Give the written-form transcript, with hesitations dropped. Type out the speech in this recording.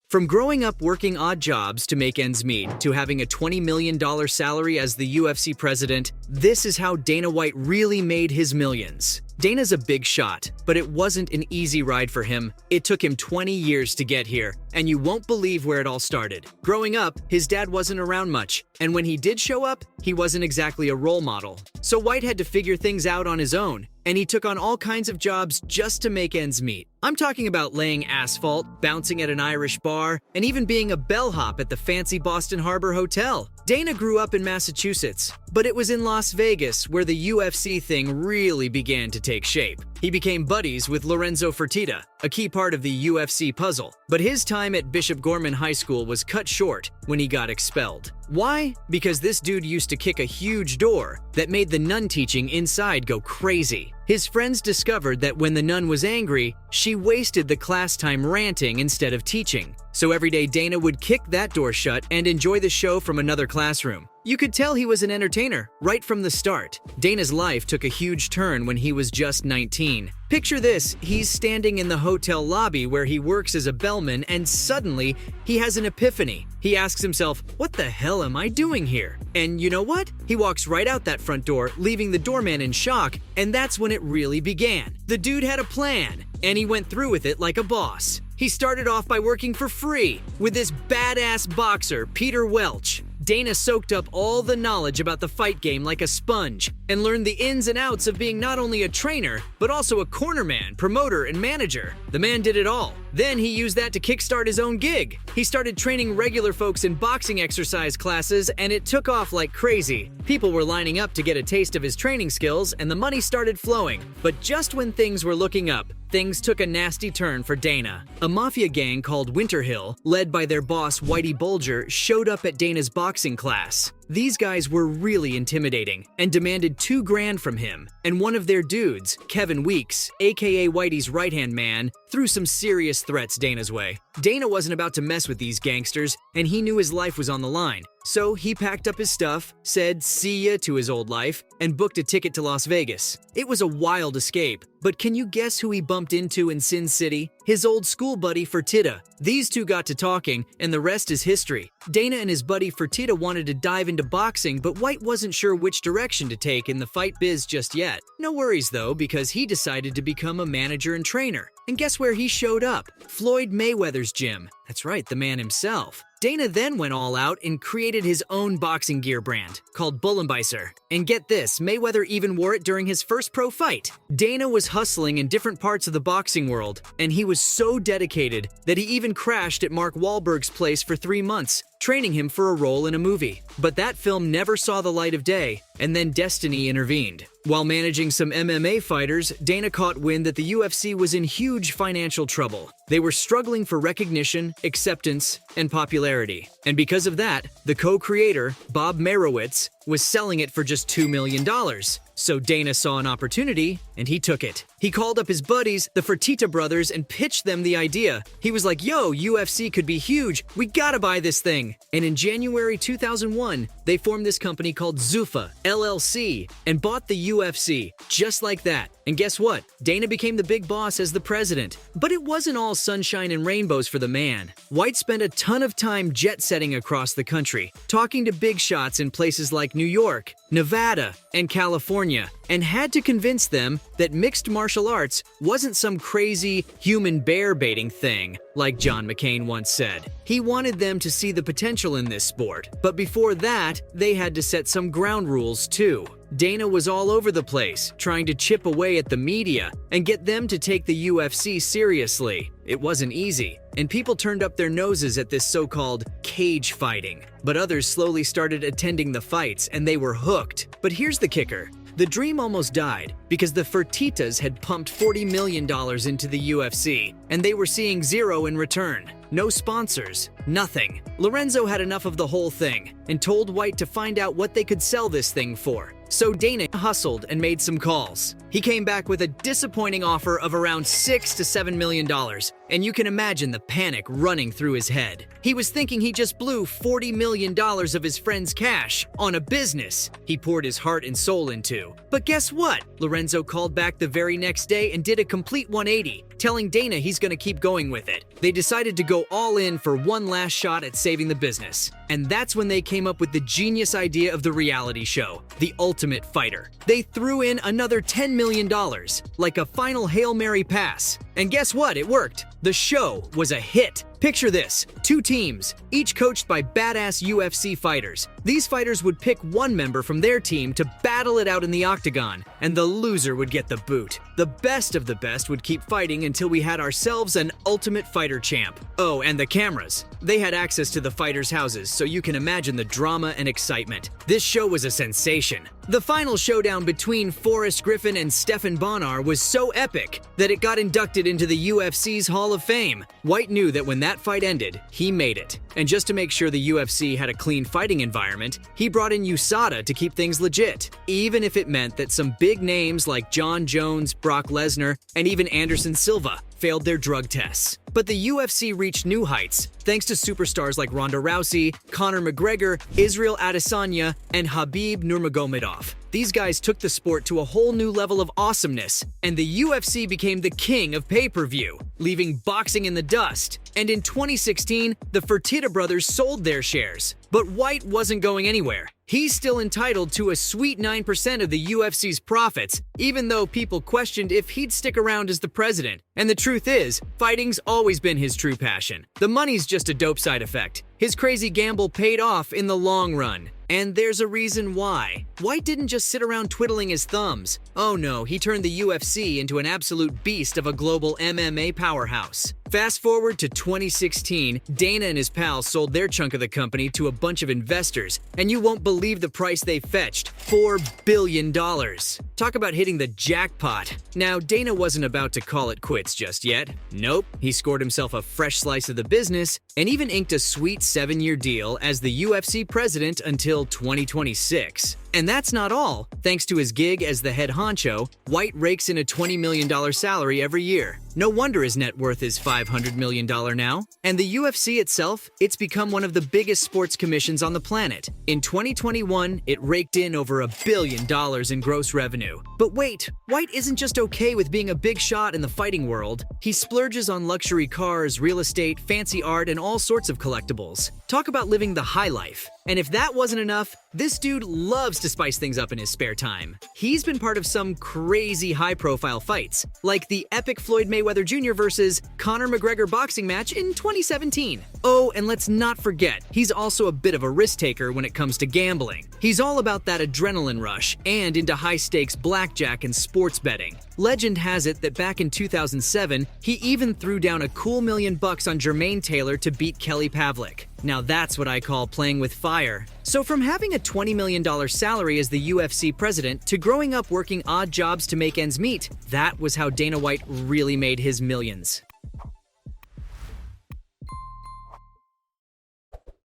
From growing up working odd jobs to make ends meet to having a $20 million salary as the UFC president, this is how Dana White really made his millions. Dana's a big shot, but it wasn't an easy ride for him. It took him 20 years to get here, and you won't believe where it all started. Growing up, his dad wasn't around much, and when he did show up, he wasn't exactly a role model. So White had to figure things out on his own, and he took on all kinds of jobs just to make ends meet. I'm talking about laying asphalt, bouncing at an Irish bar, and even being a bellhop at the fancy Boston Harbor Hotel. Dana grew up in Massachusetts, but it was in Las Vegas where the UFC thing really began to take shape. He became buddies with Lorenzo Fertitta, a key part of the UFC puzzle. But his time at Bishop Gorman High School was cut short when he got expelled. Why? Because this dude used to kick a huge door that made the nun teaching inside go crazy. His friends discovered that when the nun was angry, she wasted the class time ranting instead of teaching. So every day Dana would kick that door shut and enjoy the show from another classroom. You could tell he was an entertainer right from the start. Dana's life took a huge turn when he was just 19. Picture this, he's standing in the hotel lobby where he works as a bellman and suddenly he has an epiphany. He asks himself, what the hell am I doing here? And you know what? He walks right out that front door, leaving the doorman in shock, and that's when it really began. The dude had a plan, and he went through with it like a boss. He started off by working for free with this badass boxer, Peter Welch. Dana soaked up all the knowledge about the fight game like a sponge and learned the ins and outs of being not only a trainer, but also a cornerman, promoter, and manager. The man did it all. Then he used that to kickstart his own gig. He started training regular folks in boxing exercise classes, and it took off like crazy. People were lining up to get a taste of his training skills, and the money started flowing. But just when things were looking up, things took a nasty turn for Dana. A mafia gang called Winter Hill, led by their boss Whitey Bulger, showed up at Dana's boxing class. These guys were really intimidating and demanded $2,000 from him. And one of their dudes, Kevin Weeks, aka Whitey's right-hand man, threw some serious threats Dana's way. Dana wasn't about to mess with these gangsters, and he knew his life was on the line. So he packed up his stuff, said see ya to his old life, and booked a ticket to Las Vegas. It was a wild escape, but can you guess who he bumped into in Sin City? His old school buddy Fertitta. These two got to talking, and the rest is history. Dana and his buddy Fertitta wanted to dive into boxing, but White wasn't sure which direction to take in the fight biz just yet. No worries though, because he decided to become a manager and trainer. And guess where he showed up? Floyd Mayweather's gym. That's right, the man himself. Dana then went all out and created his own boxing gear brand called Bullenbeiser. And get this, Mayweather even wore it during his first pro fight. Dana was hustling in different parts of the boxing world, and he was so dedicated that he even crashed at Mark Wahlberg's place for 3 months, training him for a role in a movie. But that film never saw the light of day, and then destiny intervened. While managing some MMA fighters, Dana caught wind that the UFC was in huge financial trouble. They were struggling for recognition, acceptance, and popularity. And because of that, the co-creator, Bob Merowitz, was selling it for just $2 million. So Dana saw an opportunity, and he took it. He called up his buddies, the Fertitta brothers, and pitched them the idea. He was like, yo, UFC could be huge. We gotta buy this thing. And in January 2001, they formed this company called Zuffa, LLC, and bought the UFC, just like that. And guess what? Dana became the big boss as the president. But it wasn't all sunshine and rainbows for the man. White spent a ton of time jet-setting across the country, talking to big shots in places like New York, Nevada, and California, and had to convince them that mixed martial arts wasn't some crazy human bear baiting thing, like John McCain once said. He wanted them to see the potential in this sport, but before that, they had to set some ground rules too. Dana was all over the place, trying to chip away at the media and get them to take the UFC seriously. It wasn't easy, and people turned up their noses at this so-called cage fighting. But others slowly started attending the fights, and they were hooked. But here's the kicker. The dream almost died because the Fertittas had pumped $40 million into the UFC, and they were seeing zero in return. No sponsors, nothing. Lorenzo had enough of the whole thing and told White to find out what they could sell this thing for. So Dana hustled and made some calls. He came back with a disappointing offer of around $6 to $7 million, and you can imagine the panic running through his head. He was thinking he just blew $40 million of his friend's cash on a business he poured his heart and soul into. But guess what? Lorenzo called back the very next day and did a complete 180, telling Dana he's going to keep going with it. They decided to go all in for one last shot at saving the business. And that's when they came up with the genius idea of the reality show, The Ultimate Fighter. They threw in another $10 million, like a final Hail Mary pass. And guess what? It worked. The show was a hit. Picture this, 2 teams, each coached by badass UFC fighters. These fighters would pick one member from their team to battle it out in the octagon, and the loser would get the boot. The best of the best would keep fighting until we had ourselves an Ultimate Fighter champ. Oh, and the cameras. They had access to the fighters' houses, so you can imagine the drama and excitement. This show was a sensation. The final showdown between Forrest Griffin and Stephan Bonnar was so epic that it got inducted into the UFC's Hall of Fame. White knew that when that fight ended, he made it. And just to make sure the UFC had a clean fighting environment, he brought in USADA to keep things legit, even if it meant that some big names like Jon Jones, Brock Lesnar, and even Anderson Silva failed their drug tests. But the UFC reached new heights thanks to superstars like Ronda Rousey, Conor McGregor, Israel Adesanya, and Khabib Nurmagomedov. These guys took the sport to a whole new level of awesomeness, and the UFC became the king of pay-per-view, leaving boxing in the dust. And in 2016, the Fertitta brothers sold their shares. But White wasn't going anywhere. He's still entitled to a sweet 9% of the UFC's profits, even though people questioned if he'd stick around as the president. And the truth is, fighting's always been his true passion. The money's just a dope side effect. His crazy gamble paid off in the long run. And there's a reason why. White didn't just sit around twiddling his thumbs. Oh no, he turned the UFC into an absolute beast of a global MMA powerhouse. Fast forward to 2016, Dana and his pals sold their chunk of the company to a bunch of investors, and you won't believe the price they fetched, $4 billion. Talk about hitting the jackpot. Now, Dana wasn't about to call it quits just yet. Nope, he scored himself a fresh slice of the business and even inked a sweet 7-year deal as the UFC president until 2026. And that's not all. Thanks to his gig as the head honcho, White rakes in a $20 million salary every year. No wonder his net worth is $500 million now. And the UFC itself, it's become one of the biggest sports commissions on the planet. In 2021, it raked in over $1 billion in gross revenue. But wait, White isn't just okay with being a big shot in the fighting world. He splurges on luxury cars, real estate, fancy art, and all sorts of collectibles. Talk about living the high life. And if that wasn't enough, this dude loves to spice things up in his spare time. He's been part of some crazy high-profile fights, like the epic Floyd Mayweather Jr. versus Conor McGregor boxing match in 2017. Oh, and let's not forget, he's also a bit of a risk-taker when it comes to gambling. He's all about that adrenaline rush and into high-stakes blackjack and sports betting. Legend has it that back in 2007, he even threw down a cool $1 million on Jermaine Taylor to beat Kelly Pavlik. Now that's what I call playing with fire. So from having a $20 million salary as the UFC president to growing up working odd jobs to make ends meet, that was how Dana White really made his millions.